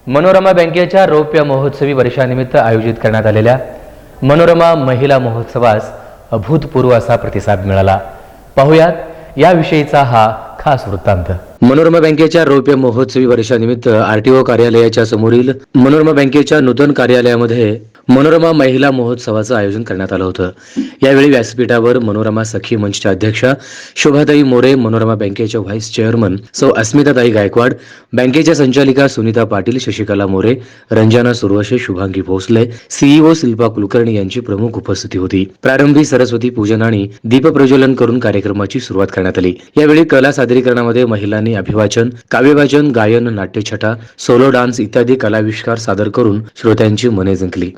मनोरमा बँकेच्या रौप्य महोत्सवी वर्षानिमित्त आयोजित करण्यात आलेल्या मनोरमा महिला महोत्सवास अभूतपूर्व असा प्रतिसाद मिळाला. पाहुयात याविषयीचा हा खास वृत्तांत. मनोरमा बँकेच्या रौप्य महोत्सवी वर्षानिमित्त आरटीओ कार्यालयाच्या समोरील मनोरमा बँकेच्या नूतन कार्यालयामध्ये मनोरमा महिला महोत्सवाचं आयोजन करण्यात आलं होतं. यावेळी व्यासपीठावर मनोरमा सखी मंचच्या अध्यक्षा शोभाताई मोरे, मनोरमा बँकेच्या व्हाईस चेअरमन सौ अस्मिताताई गायकवाड, बँकेच्या संचालिका सुनीता पाटील, शशिकला मोरे, रंजना सुरवशे, शुभांगी भोसले, सीईओ शिल्पा कुलकर्णी यांची प्रमुख उपस्थिती होती. प्रारंभी सरस्वती पूजन आणि दीपप्रज्वलन करून कार्यक्रमाची सुरुवात करण्यात आली. यावेळी कला सादरीकरणामध्ये महिलांनी अभिवाचन, काव्यवाचन, गायन, नाट्यछटा, सोलो डान्स इत्यादी कलाविष्कार सादर करून श्रोत्यांची मने जिंकली.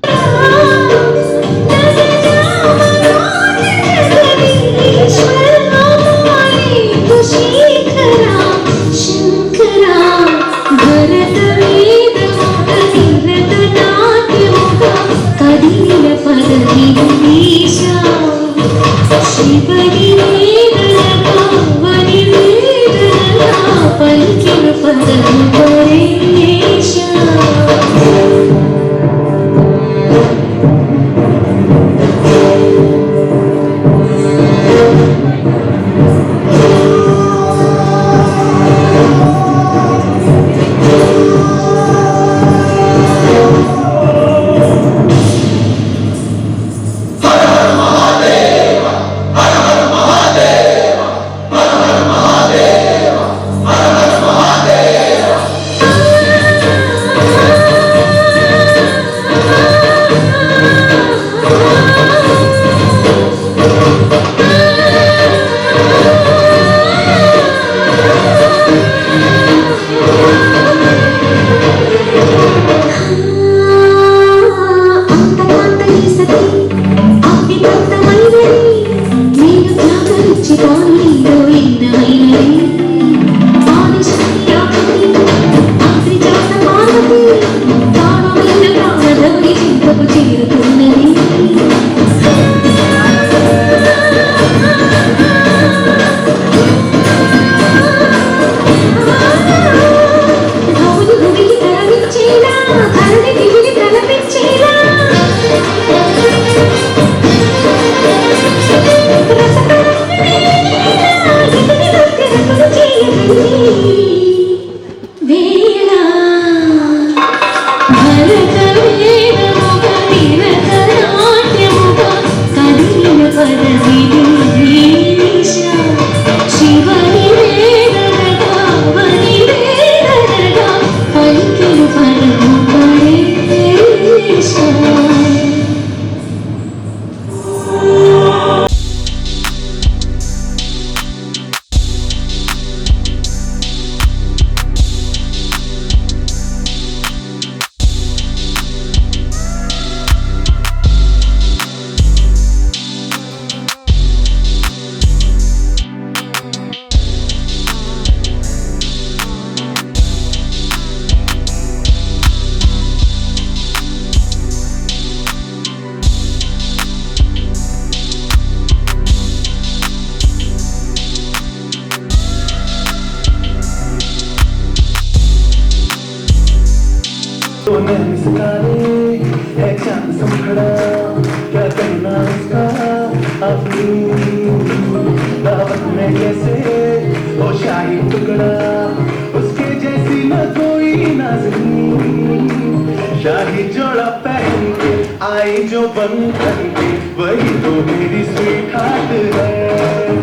शाही जोड़ा पहन के आई जो बंधन के, वही तो मेरी स्वीट हार्ट है.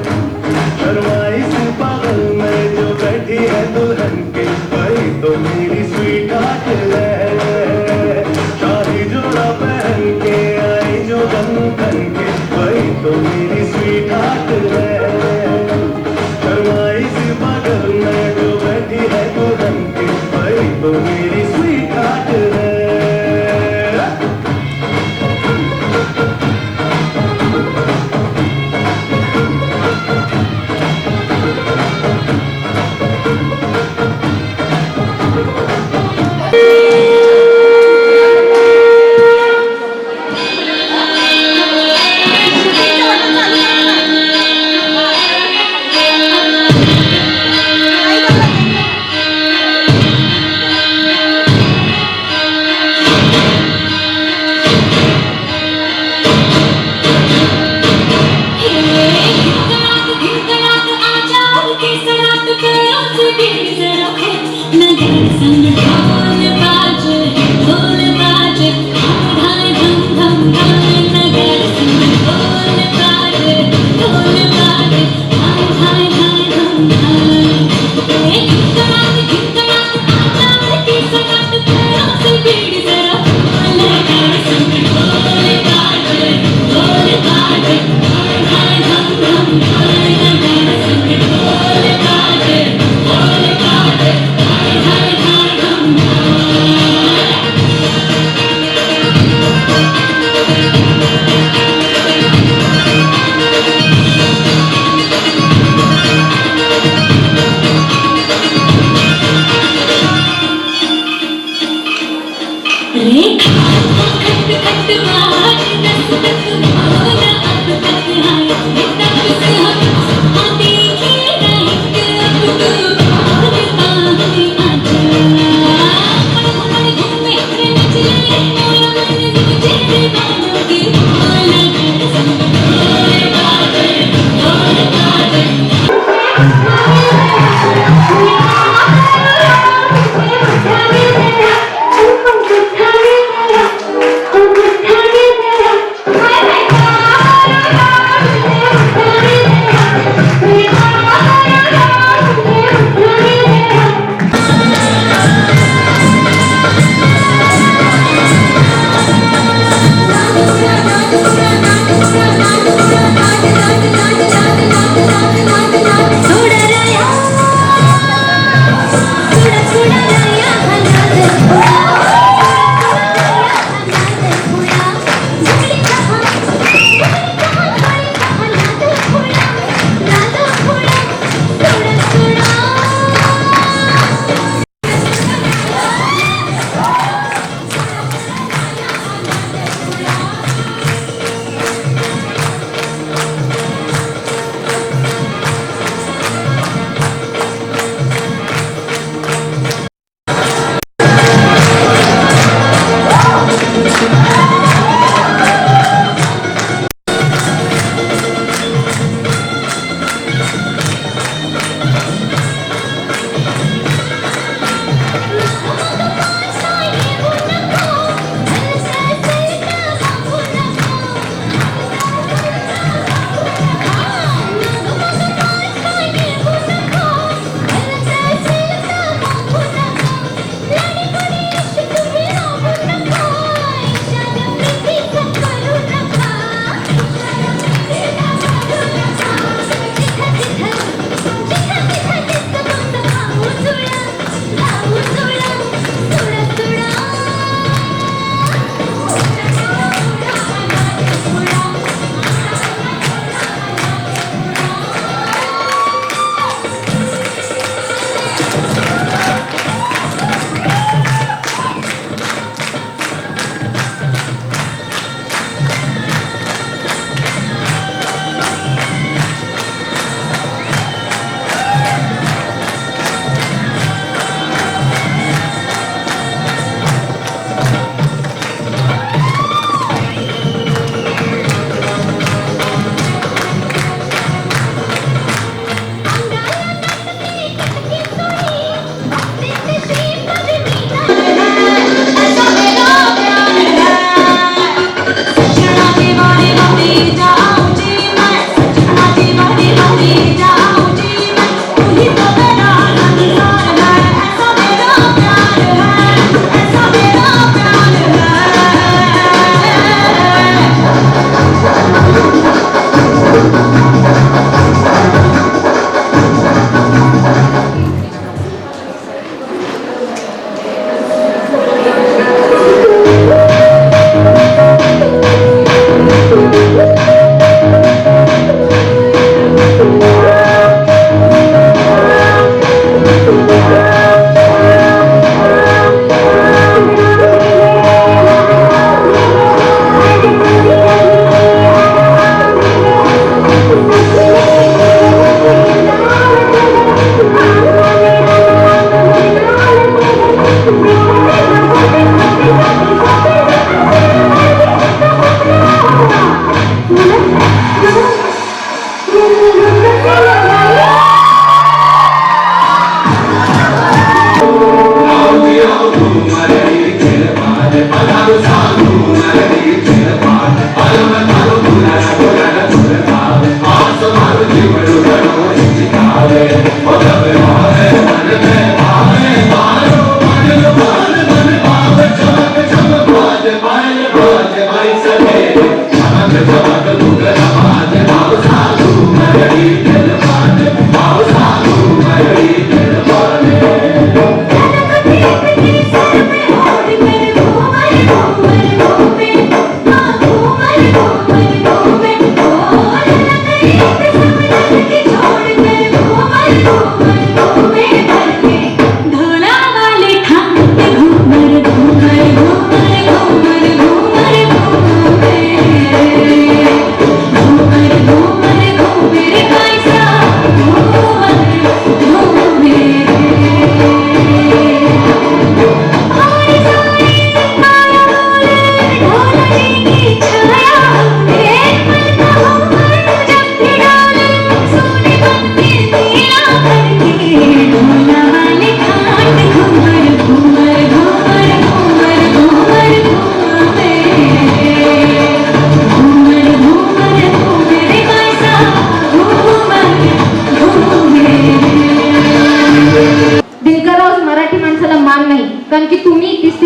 शर्माई से पागल में जो बैठी है दुल्हन के, वही तो मेरी स्वीट हार्ट है. शाही जोड़ा पहन के आई जो बंधन के, वही तो मेरी स्वीट हार्ट है. शर्माई से पागल में जो बैठी है दुल्हन के, वही तो मेरी स्वीट हार्ट है.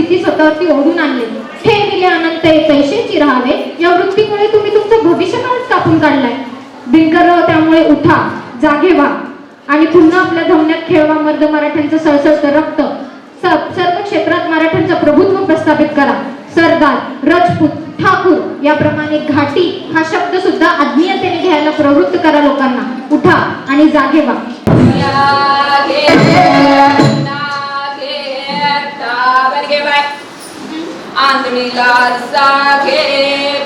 परिस्थिती स्वतःवरती ओढून आणली. हे दिले अनंत पैशाची राहावे या वृत्तीमुळे तुम्ही तुमचं भविष्यकाळच कापून काढलाय. दिनकर त्यामुळे उठा, जागे व्हा आणि पुन्हा आपल्या धमन्यात खेळवा. मर्द मराठ्यांचं सळसळतं रक्त, सर्व क्षेत्रात मराठ्यांचं प्रभुत्व प्रस्थापित करा. सरदार, राजपूत, ठाकूर याप्रमाणे घाटी हा शब्द सुद्धा आत्मीयतेने घ्यायला प्रवृत्त करा लोकांना. उठा आणि जागे व्हा. आंधळीला रस्सा घे,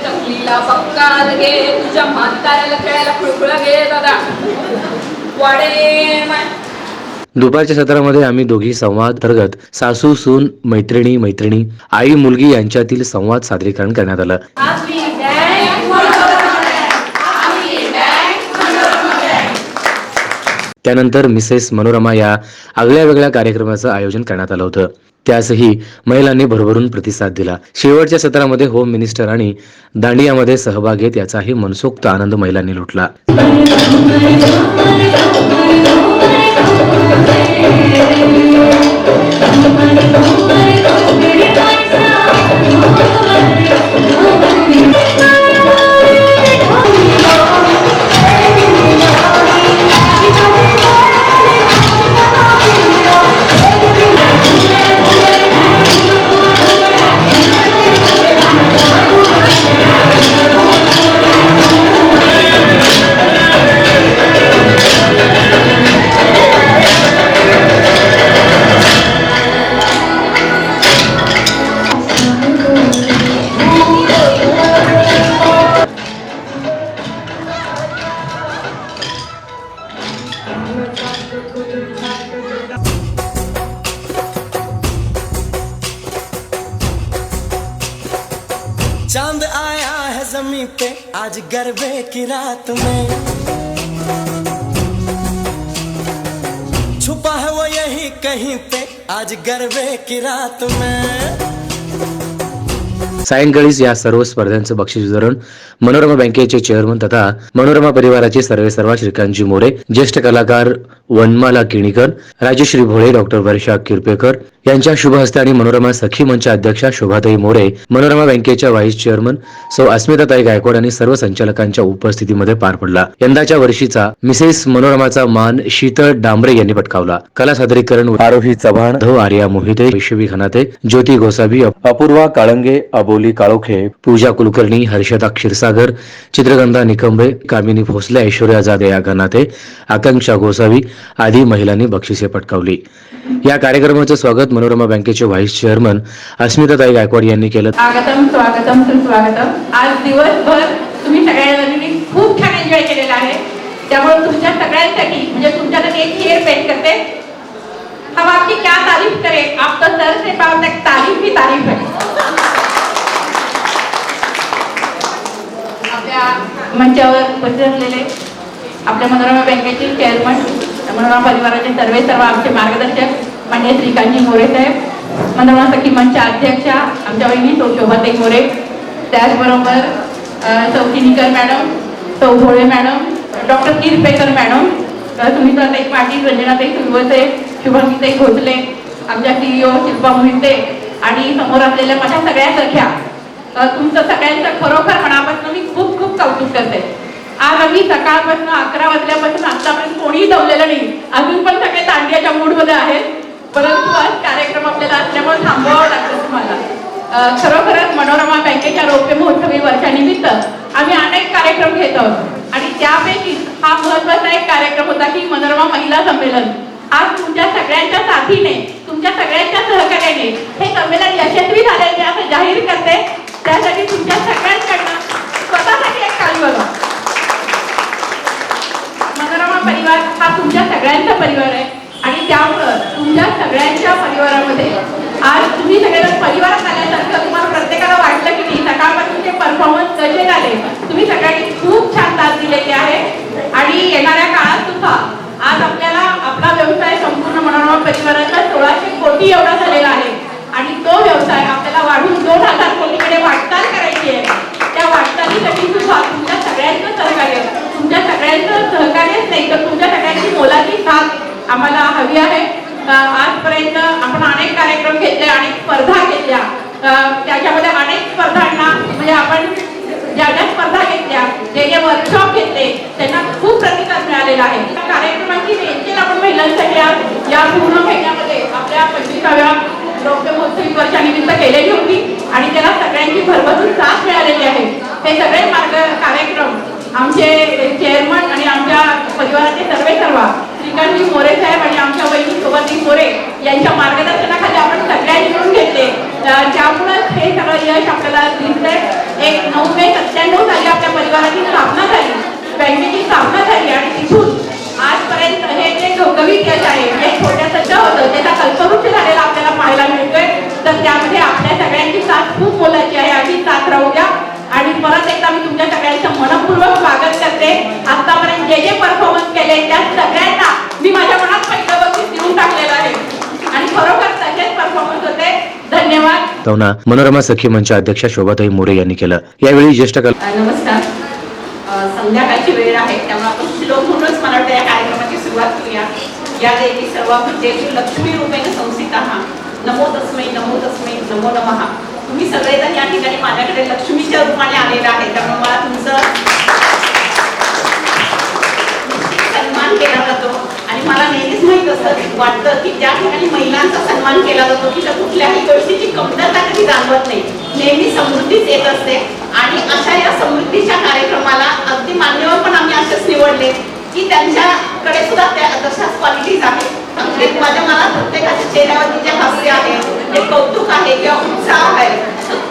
टकलीला पक्का घे, तुझ्या म्हाताऱ्याला खेळायला खुळखुळ घे दादा वाडे. दुपारच्या सत्रामध्ये आम्ही दोघी संवाद अंतर्गत सासू सून मैत्रिणी मैत्रिणी आई मुलगी यांच्यातील संवाद सादरीकरण करण्यात आलं. त्यानंतर मिसेस मनोरमा या आगळ्या वेगळ्या कार्यक्रमाचं आयोजन करण्यात आलं होतं. त्यासही महिलांनी भरभरून प्रतिसाद दिला. शेवटच्या सत्रामध्ये होम मिनिस्टर आणि दांडियामध्ये सहभाग घेत याचाही मनसोक्त आनंद महिलांनी लुटला. चांद आया है ज़मीं पे आज गरबे की रात में, छुपा है वो यही कहीं पे आज गरबे की रात में. सायंकाळीच या सर्व स्पर्धांचं बक्षीस वितरण मनोरमा बँकेचे चेअरमन तथा मनोरमा परिवाराचे सर्वेसर्वा श्रीकांतजी मोरे, ज्येष्ठ कलाकार वनमाला किणीकर, राजश्री भोळे, डॉक्टर वर्षा किरपेकर यांच्या शुभ हस्ते आणि मनोरमा सखी मंचच्या अध्यक्षा शोभाताई मोरे, मनोरमा बँकेच्या व्हाईस चेअरमन सौ अस्मिताताई गायकवाड आणि सर्व संचालकांच्या उपस्थितीमध्ये पार पडला. यंदाच्या वर्षीचा मिसेस मनोरमाचा मान शीतळ डांबरे यांनी पटकावला. कला सादरीकरण आरोही चव्हाण, धो आर्या मोहिते, वैशवी खनाते, ज्योती गोसावी, अपूर्वा काळंगे, अबोली काळोखे, पूजा कुलकर्णी, हर्षदा क्षीरसागर, चित्रगंधा निकंबे, कामिनी भोसले, ऐश्वर्या जादे, गणाते, आकांक्षा गोसावी आदी महिलांनी बक्षिसे पटकावली. या कार्यक्रमाचं स्वागत मनोरमा बँकेचे व्हाईस चेअरमन अस्मिताताई गायकवाड यांनी केलं. स्वागतम स्वागतम सुस्वागतम. आज दिवसभर तुम्ही सगळ्यांनी खूप छान एन्जॉय केलेला आहे. त्यामुळे तुमच्या सगळ्यांसाठी म्हणजे तुमच्यासाठी एक शेअर पेश करते. हम आपकी क्या तारीफ करें, आप तो सर से पाव तक तारीफ ही तारीफ है. आपल्या मंचावर उपस्थित असलेले आपल्या मनोरमा बँकेचे चेअरमन, मनोरमा परिवाराचे सर्व आमचे मार्गदर्शक माननीय श्रीकांतजी मोरे साहेब, मनोरमा सखी मंचच्या अध्यक्षा आमच्या वहिनी सौ शोभाताई मोरे, त्याचबरोबर सौ किणीकर मॅडम, सौ Bhole madam, doctor Kirpekar madam, सुनीताताई पाटील, रंजनाताई सुरवसे, शुभांगीताई भोसले, आमच्या CEO शिल्पा मोहिते आणि समोर असलेल्या माझ्या सगळ्या सख्या, तुमचं सगळ्यांचं खरोखर मनापासून मी खूप खूप कौतुक करते. आज आम्ही सकाळपासून 11 वाजल्यापासून आतापर्यंत कोणीही दमलेलं नाही. अजून पण सगळे दांडियाच्या मूडमध्ये आहेत, परंतु आज कार्यक्रम आपल्याला असल्यामुळे थांबवावं लागतं तुम्हाला. खरोखरच मनोरमा बँकेच्या रौप्य महोत्सवी वर्षानिमित्त आम्ही अनेक कार्यक्रम घेत आहोत आणि त्यापैकी हा महत्त्वाचा एक कार्यक्रम होता की मनोरमा महिला संमेलन. आज तुमच्या सगळ्यांच्या साथीने, तुमच्या सगळ्यांच्या सहकार्याने हे संमेलन यशस्वी झालेले असं जाहीर करते. त्यासाठी तुमच्या सगळ्यांकडनं स्वतःसाठी एक ताली वाजवा. मनोरमा परिवार हा तुमच्या सगळ्यांचा परिवार आहे आणि त्यामुळं तुमच्या सगळ्यांच्या परिवारामध्ये आज तुम्ही सगळेजण परिवारात आल्यासारखं तुम्हाला प्रत्येकाला वाटलं की नाही. सकाळपासूनचे परफॉर्मन्स कसे झाले, तुम्ही सगळ्यांनी खूप छान साथ दिलेली आहे आणि येणाऱ्या काळात सुद्धा आज आपल्याला आपला व्यवसाय संपूर्ण मनोरमा परिवाराचा 1600 कोटी एवढा झालेला आहे आणि तो व्यवसाय आपल्याला वाढून 2000 कोटीकडे वाटचाल करायची आहे. त्या वाटचालीसाठी सुद्धा तुमच्या सगळ्यांचं सहकार्य, तुमच्या सगळ्यांचं सहकार्यच नाही तर तुमच्या सगळ्यांची मोलाची साथ आम्हाला हवी आहे. आजपर्यंत आपण अनेक कार्यक्रम घेतले, अनेक स्पर्धा घेतल्या. त्याच्यामध्ये अनेक स्पर्धांना म्हणजे आपण ज्या ज्या स्पर्धा घेतल्या, जे वर्कशॉप घेतले, त्यांना खूप प्रतिसाद मिळालेला आहे. त्या कार्यक्रमाची रेंज आपण महिलांसाठी या पूर्ण महिन्यामध्ये आपल्या 25व्या रौप्य महोत्सवी वर्षानिमित्त केलेली होती आणि त्याला सगळ्यांची भरभरून साथ मिळालेली आहे. ते सगळे कार्यक्रम आमचे चेअरमन आणि आमच्या परिवाराचे सर्वेसर्वा श्रीकांतजी मोरे साहेब आणि आमच्या वहिनी शोभाताई मोरे यांच्या मार्गदर्शनाखाली आपण सगळ्यांनी मिळून घेतले. त्यामुळे हे सगळं यश आपल्याला दिसतंय. 9 मे 97 साली आपल्या परिवाराची स्थापना झाली, बँकेची स्थापना झाली आणि तिथून आजपर्यंत हे जे घवघवीत यश आहे, जे छोट्यासं होतं त्याचा कल्पवृक्ष झालेला आपल्याला पाहायला मिळतोय. तर त्यामध्ये आपल्या सगळ्यांची साथ खूप मोलाची आहे. अशी साथ राहू द्या. आणि परत एकदा मी तुमच्या सगळ्यांचं मनपूर्वक स्वागत करते. आतापर्यंत जे जे परफॉर्मन्स केले त्या सगळ्यांना मी माझ्या मनात पहिलं बक्षीस देऊन टाकलेलं आहे आणि खरोखर तसेच परफॉर्मन्स होते. धन्यवाद. पाहुणा मनोरमा सखी मंच अध्यक्षा शोभाताई मोरे यांनी केलं. यावेळी ज्येष्ठ नमस्कार. संध्याकाळची वेळ आहे, त्यामुळे आपण श्लोक म्हणूनच मला वाटतं या कार्यक्रमाची सुरुवात करूया. या देवी सर्वाभूतेषु लक्ष्मी रूपेण संस्थिता नमो तस्मै नमो तस्मै नमो नमः. तुम्ही सगळेजण या ठिकाणी माझ्याकडे लक्ष्मीच्या रूपाने आलेला आहे, त्यामुळे मला तुमचं सन्मान केला जातो आणि मला नेहमीच माहीत असं वाटतं की ज्या ठिकाणी महिलांचा सन्मान केला जातो तिथं कुठल्याही गोष्टीची कमतरता कधी जाणवत नाही, नेहमी समृद्धीच येत असते. आणि अशा या समृद्धीच्या कार्यक्रमाला अगदी मान्यवर पण आम्ही असेच निवडले की त्यांच्याकडे सुद्धा त्या तशाच क्वालिटीज आहेत. माझ्या मला प्रत्येकाच्या चेहऱ्यावरती जे हास्य आहे, जे कौतुक आहे किंवा उत्साह आहे,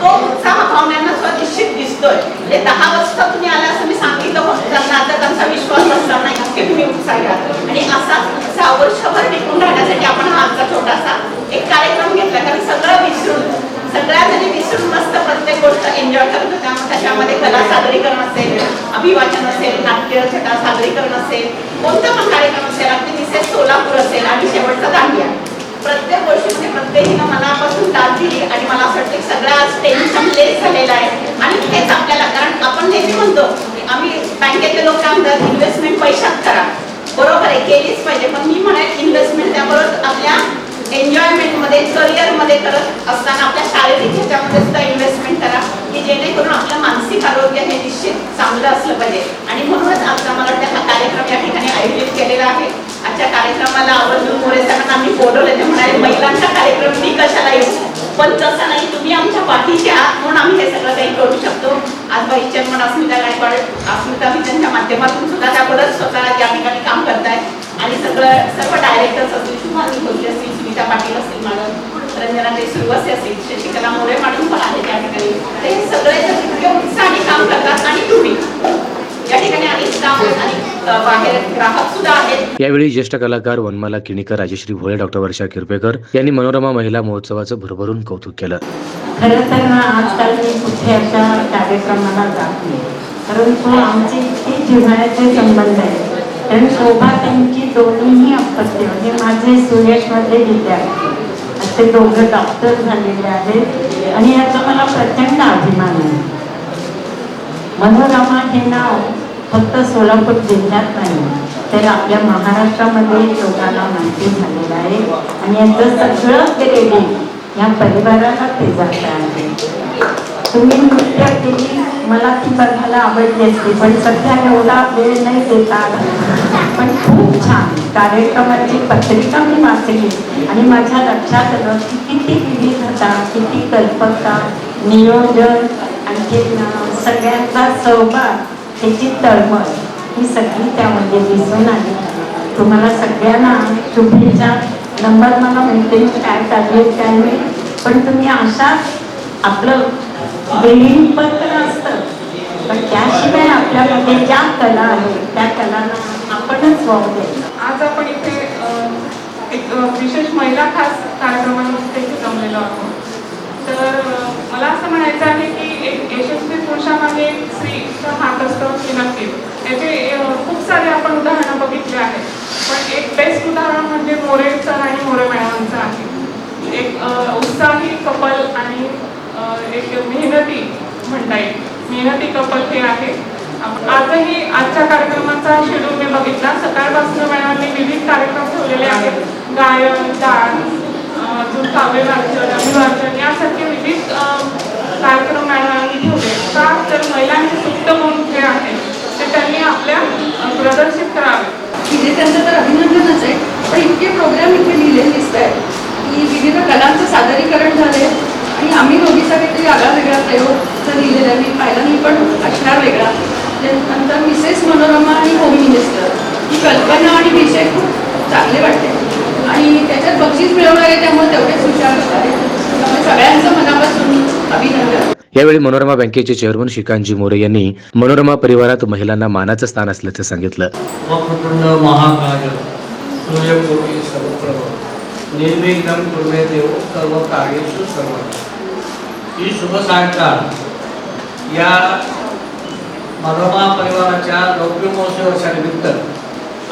तो उत्साह पाहुण्यांना सुद्धा निश्चित दिसतोय. 10 वाजता तुम्ही आला असं मी सांगितलं होतं त्यांना, तर त्यांचा विश्वास बसला नाही की तुम्ही उत्साही आहात. आणि असाच उत्साह वर्षभर टिकून राहण्यासाठी आपण हा आजचा छोटासा एक कार्यक्रम घेतला. कारण सगळं विसरून, सगळ्या जणी विसरून मस्त प्रत्येक गोष्ट एन्जॉय करत होत्या. त्याच्यामध्ये कला सादरीकरण असेल, अभिवाचन असेल, नाट्यछटा सादरीकरण असेल, कोणता पण कार्यक्रम असेल, अगदी विशेष सोलापूर असेल आणि शेवटचा दांडिया, प्रत्येक गोष्टीमध्ये प्रत्येकीनं मनापासून दाद दिली. आणि मला असं वाटतं की सगळं आज टेन्शन लेस झालेलं आहे. आणि हेच आपल्याला, कारण आपण नेहमी म्हणतो की आम्ही बँकेतले लोक काय म्हणतात, इन्व्हेस्टमेंट पैशात करा, बरोबर आहे, केलीच पाहिजे. पण मी म्हणेन इन्व्हेस्टमेंट त्याबरोबर आपल्या एन्जॉयमेंटमध्ये, करिअरमध्ये करत असताना आपल्या शारीरिक ह्याच्यामध्ये सुद्धा इन्व्हेस्टमेंट करा की जेणेकरून आपलं मानसिक आरोग्य हे निश्चित चांगलं असलं पाहिजे. आणि म्हणूनच आजचा मला वाटतं हा कार्यक्रम या ठिकाणी आयोजित केलेला आहे. आजच्या कार्यक्रमाला आवर्जून मोरे साहेबांना आम्ही बोलवले. ते म्हणाले महिलांचा कार्यक्रम मी कशाला येऊ, पण तसं नाही, तुम्ही आमच्या पाठीचे आहात म्हणून आम्ही हे सगळं काही करू शकतो. आज व्हाईस चेअरमन अस्मिता गायकवाड, अस्मिता त्यांच्या माध्यमातून सुद्धा त्या बोलत स्वतः या ठिकाणी काम करतायत. आणि सर्व डायरेक्टर्स असतील, शुभांगी भोसले असतील, सुनीता पाटील असतील मॅडम, रंजना ते सुरवसे असतील, शशिकला मोरे मॅडम पण आहे त्या ठिकाणी. ते सगळे इतके उत्साहाने काम करतात. आणि तुम्ही या ठिकाणी अनेक काम आणि बाहेर ग्राहक सुद्धा आहेत. यावेळी ज्येष्ठ कलाकार वनमाला किणीकर, राजश्री भोळे, डॉक्टर वर्षा किरपेकर यांनी मनोरमा महिला महोत्सवाचं भरभरून कौतुक केलं. खरं तर आजकाल मी कुठे अशा कार्यक्रमाला जात नाही, परंतु आमचे इतके जिव्हाळ्याचे संबंध आहेत. कारण शोभा त्यांची दोन्हीही अपत्य म्हणजे माझे सुयशमध्ये विद्यार्थी असे दोघं डॉक्टर झालेले आहेत आणि याचा मला प्रचंड अभिमान आहे. मनोरमा हे नाव फक्त सोलापूर जिल्ह्यात नाही तर आपल्या महाराष्ट्रामध्ये लोकांना माहिती झालेलं आहे. आणि याचं सगळं क्रेडिट या परिवाराला ते जात आहे. तुम्ही नृत्य केली, मला ती बघायला आवडली असते, पण सध्या एवढा वेळ नाही देता आला. पण खूप छान कार्यक्रमाची पत्रिका मी वाचली आणि माझ्या लक्षात आलं की किती विविधता, किती कल्पकता, नियोजन, आणखी सगळ्यांचा सहभाग, त्याची तळमळ ही सगळी त्यामध्ये दिसून आली. तुम्हाला सगळ्यांना शुभेच्छा. नंबर मला माहिती नाही काय चालू काय नाही, पण तुम्ही अशा आपलं बिल्डिंग पत्र असतं, पण त्याशिवाय आपल्यामध्ये ज्या कला आहेत त्या कलांना आपणच वाव द्यायचं. आज आपण इथे एक विशेष महिला खास कार्यक्रमामध्ये जमलेलो आहोत. तर मला असं म्हणायचं आहे की एक यशस्वी पुरुषामागे एक स्त्रीचा हात असतो की नक्कीच. याचे खूप सारे आपण उदाहरणं बघितले आहेत, पण एक बेस्ट उदाहरण म्हणजे मोरे सर आणि मोरे मॅडमांचं आहे. एक उत्साही कपल आणि एक मेहनती म्हणता येईल, मेहनती कपल हे आहे. आजही आजच्या कार्यक्रमाचा शेड्यूल मी बघितला, सकाळपासून मॅडमांनी विविध कार्यक्रम ठेवलेले आहेत. गायन, कार्यक्रम मॅडमांनी ठेवले का तर महिलांचे सुप्त म्हणून खेळ आहे ते त्यांनी आपल्या प्रदर्शित करावे. विजेत्यांचं तर अभिनंदनच आहे, पण इतके प्रोग्राम इथे लिहिलेले दिसत आहेत की विविध कलांचं सादरीकरण झाले आणि आम्ही दोघीचा काहीतरी आगळा वेगळा प्रयोग तर लिहिलेला मी पाहिला, मी पण असणार वेगळा. त्यानंतर मिसेस मनोरमा आणि होम मिनिस्टर ही कल्पना आणि विषय खूप चांगले वाटते आणि त्याच्यात बक्षीस मिळवणार आहे, त्यामुळे तेवढेच हुशार असणार आहे. त्यामुळे सगळ्यांचं मनापासून अभिनंदन. यावेळी मनोरमा बँकेचे चेअरमन श्रीकांतजी मोरे यांनी मनोरमा परिवारात महिलांना मानाचं स्थान असल्याचं सांगितलं. वक्रतुंड महाकाय सूर्यकोटि समप्रभ निर्विघ्नं कुर्मे देव सर्व कार्येषु सर्वदा. ही शुभ सायंकाळ या मनोरमा परिवाराच्या लौकिक महोत्सव वर्षानिमित्त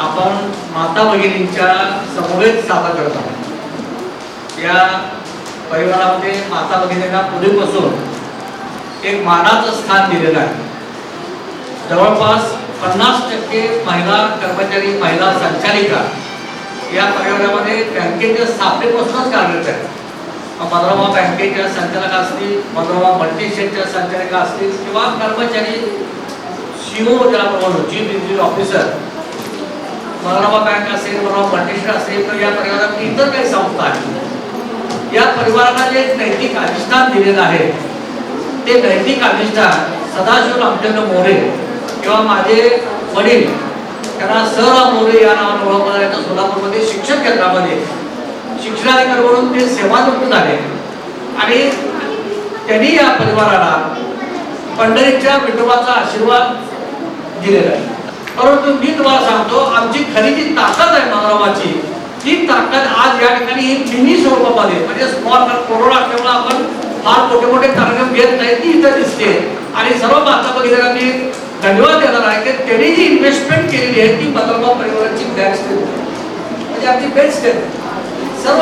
आपण माता भगिनींच्या समवेत साजरा करत आहोत. या परिवारामध्ये माता भगिनींना पूर्वीपासून एक मानाचं स्थान दिलेलं आहे. जवळपास 50% महिला कर्मचारी, महिला संचालिका या परिवारामध्ये बँकेच्या स्थापनेपासूनच कार्यरत आहेत. मनोरमा बँकेच्या संचालक असतील, मनोरमा मल्टीस्टेटच्या संचालिका असतील किंवा कर्मचारी CEO ज्याला म्हणून chief executive officer, Manorama bank असेल, मनोरमा मल्टीस्टेट असेल, तर या परिवारात इतर काही संस्था आहेत. या परिवाराला जे नैतिक अधिष्ठान दिलेलं आहे ते नैतिक अधिष्ठान सदाशिव रामचंद्र मोरे किंवा माझे वडील त्यांना सर मोरे या नावाने ओळखलं जातं. सोलापूरमध्ये शिक्षण केंद्रामध्ये शिक्षणाधिकारी म्हणून ते सेवानिवृत्त झाले आणि त्यांनी या परिवाराला पंढरीच्या विठोबाचा आशीर्वाद दिलेला आहे. परंतु मी तुम्हाला सांगतो, आमची खरी जी ताकद आहे मनोरमाची, ती ताकद आज या ठिकाणी मिनी स्वरूपामध्ये म्हणजे स्मॉल कोरोना असल्यामुळे आपण फार मोठे मोठे कार्यक्रम घेत नाही, ती इथं दिसते. आणि सर्व माता भगिनींना मी धन्यवाद देणार आहे की त्यांनी जी इन्व्हेस्टमेंट केलेली आहे ती मनोरमा परिवाराची बँक स्टेट म्हणजे आमची बेस्ट स्टेट. सर्व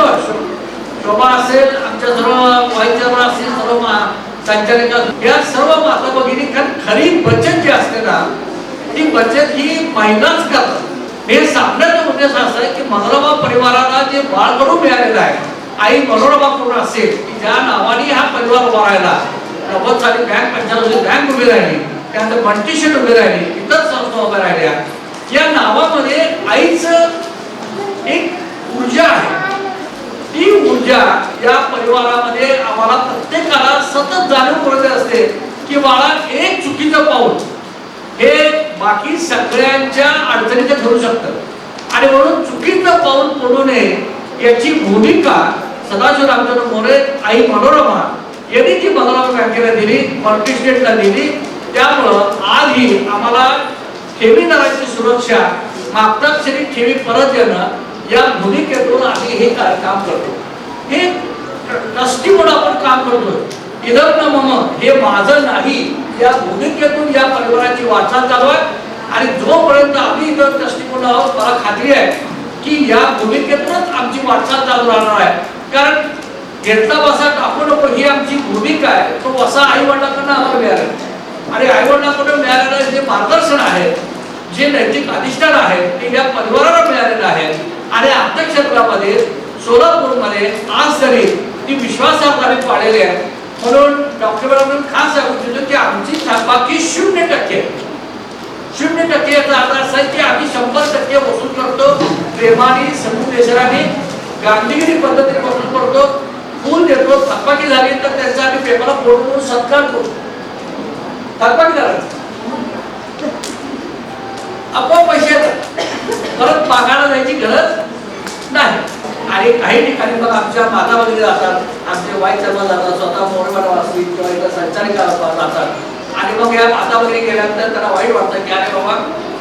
शोभा असेल, आमच्या सर्व वाईस चेअरमन असतील, सर्व संचालिका, या सर्व माता भगिनी खरी बचत जी असते ना, ती बचत ही महिलाच करतात. हे सांगण्याचा उद्देश असा आहे की मनोरमा परिवाराला जे बाळकडून मिळालेलं आहे, आई मनोरमा करून असेल की ज्या नावाने हा परिवार उभा राहिला. 90 साली बँक 95 बँक उभी राहिली, त्यानंतर मल्टीस्टेट उभी राहिली, इतर संस्था उभ्या राहिल्या. या नावामध्ये आईचं एक ऊर्जा आहे. ती ऊर्जा या परिवारामध्ये आम्हाला प्रत्येकाला सतत जाणीव पडत असते की बाळा, एक चुकीचं पाऊल हे बाकी सगळ्यांच्या अडचणीचं ठरू शकतं आणि म्हणून चुकीचं पाऊल पडू नये याची भूमिका सदाशिव रामचंद्र मोरे आई मनोरमा यांनी जी मनोरमा बँकेला दिली, मल्टीस्टेटला दिली. त्यामुळं आजही आम्हाला ठेवीदाराची सुरक्षा, मागच्या क्षणी ठेवी परत देणं या भूमिकेतून आम्ही हे काम करतो. हे ट्रस्टी म्हणून आपण काम करतो. इदर न मम, हे माझं नाही, या भूमिकेतून या परिवाराची वाटचाल चालू आहे. आणि जोपर्यंत आम्ही इतर ट्रस्टी म्हणून आहोत, मला खात्री आहे की या भूमिकेतूनच आमची वाटचाल चालू राहणार आहे. कारण घेतला वसा टाकू नको ही आमची भूमिका आहे. तो वसा आई वडिलांकडून आम्हाला मिळाला आणि आई वडिलांकडून मिळालेलं जे मार्गदर्शन आहे, जे नैतिक अधिष्ठान आहे, ते या परिवाराला मिळालेलं आहे. आणि आर्थिक क्षेत्रामध्ये सोलापूरमध्ये आज तरी ती विश्वासार्हता पाळलेली आहे. म्हणून डॉक्टर मॅडम खास सांगू इच्छितो की आमची थकबाकी 0%. 0% याचा अर्थ असा आहे की आम्ही 100% वसूल करतो. प्रेमाने, समुपदेशनाने, गांधीगिरी पद्धतीने वसूल करतो, फूल देतो. थकबाकी झाली तर त्यांचा आम्ही पेपरला फोटो करून सत्कार करतो. थकबाकी झाला आपोआप पैसे येतात, परत मागायला जायची गरज नाही. आणि काही ठिकाणी मग आमच्या माता भगिनी जातात, आमचे वाईस चेअरमन जातात, स्वतः मोरे मॅडम असतील किंवा इतर संचालिका जातात. आणि मग या माता भगिनी गेल्यानंतर त्यांना वाईट वाटतं की अरे बाबा,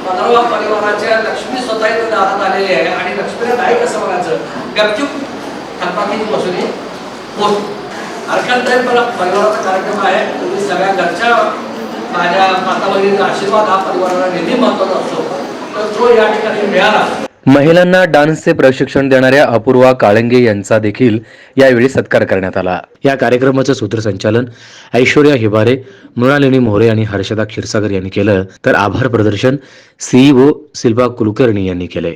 मनोरमा परिवाराच्या लक्ष्मी स्वतः इथं दारात आलेली आहे आणि लक्ष्मीला नाही कसं बघायचं, गपचूप थकबाकीची वसुली होत. हरकत नाही, मला परिवाराचा कार्यक्रम आहे. तुम्ही सगळ्या घरच्या माझ्या माता भगिनीचा आशीर्वाद हा परिवाराला नेहमी महत्वाचा असतो, तर तो या ठिकाणी मिळाला. महिलांना डान्सचे प्रशिक्षण देणाऱ्या अपूर्वा काळंगे यांचा देखील यावेळी सत्कार करण्यात आला. या कार्यक्रमाचं सूत्रसंचालन ऐश्वर्या हिबारे, मृणालिनी मोरे आणि हर्षदा क्षीरसागर यांनी केलं, तर आभार प्रदर्शन CEO शिल्पा कुलकर्णी यांनी केले.